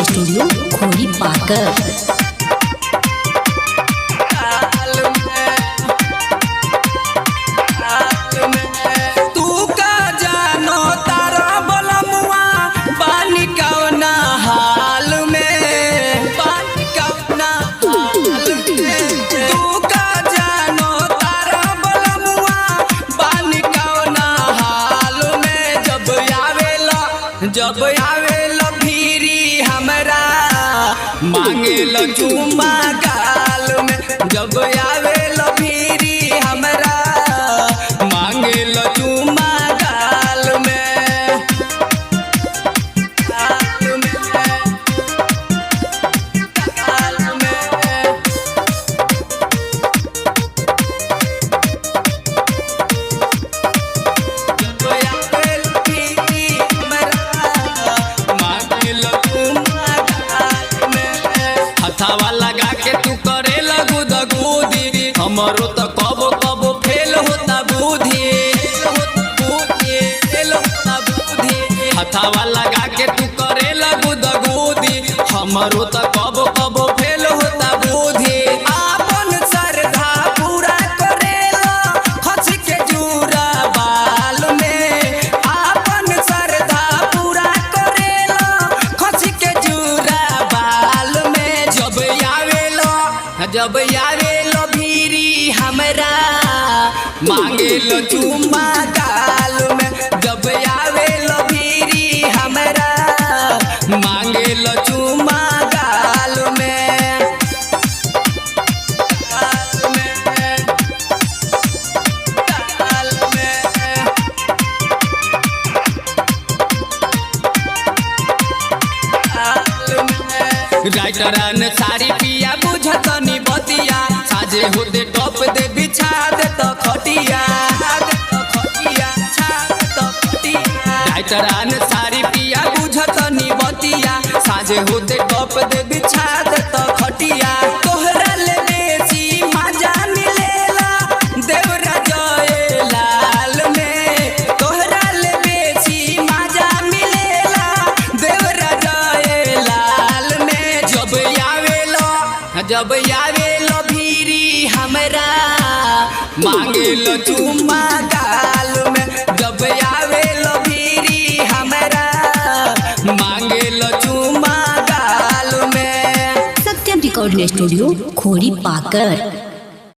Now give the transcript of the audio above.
Studio खोरी पाकर। जब आवेल भीरी हमरा मांगेल चुम्मा गाल में, जब आवेल भीरी हमरा मांगेल चुम्मा गाल में, गाल में, गाल में। जब आवेल भीरी हथावा लगा के तू करे लगू दगूदी, हमरो तो कबो कबो फेल होता बुद्धि, हथावा लगा के तू करे लगू दगूदी, हमरो तो कबो कबो फेल होता बुद्धि। आपन श्रद्धा पूरा करेला खच के जूरा बाल में, आपन श्रद्धा पूरा करेला खच के जूरा बाल में। जब आवेलो भीरी हमरा मांगेलो चुम्मा गाल में, जब आवेलो भीरी हमरा मांगेलो चुम्मा गाल में, गाल में, गाल में। राइटरन सारी पिया बुझतनी बतिया, साजे होते टॉप दे बिछा दे तो खटिया, राइटरन सारी पिया बुझतनी बतिया, साजे होते टॉप दे बिछा दे तो खटिया। तोहरा ले बेसी मजा मिलेला देवरा जय लाल में, तोहरा ले बेसी मजा मिलेला देवरा जय लाल में। जब आवेलो भीरी हमरा मांगेलो चुम्मा गाल में, जब आवेलो भीरी हमरा मांगेलो चुम्मा गाल में। सत्यम रिकॉर्डिंग स्टूडियो खोरी पाकर।